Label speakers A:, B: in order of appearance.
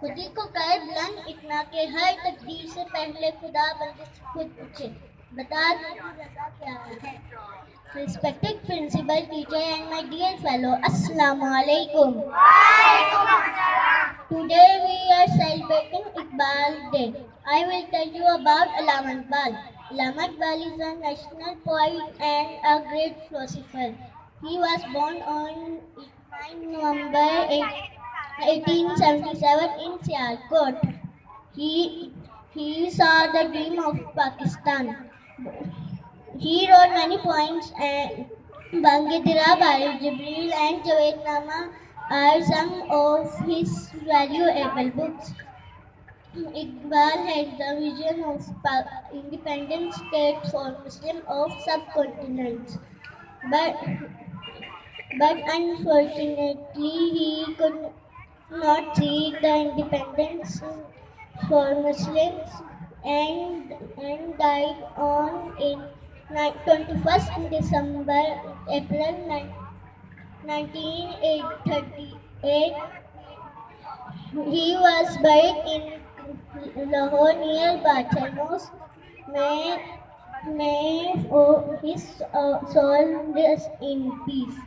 A: खुदी को कर बुलंद इतना कि हर तकदीर से पहले खुदा बंदे से खुद पूछे, बता दे तू रज़ा क्या है। Respected principal, teacher and my dear fellow, Assalamu alaikum. Today we are celebrating Iqbal Day. I will tell you about Allama Iqbal. Allama Iqbal is a national poet and a great philosopher. He was born on 9 November 1877 in Sialkot. He saw the dream of Pakistan. He wrote many poems and Bangidira, Bari Jibril and Javednama are some of his valuable books. Iqbal had the vision of independent state for Muslims of subcontinent, but unfortunately he could not see the independence for Muslims and died on 21st December April 1938. He was buried in Lahore near Bacha Mosque. May his soul rest in peace.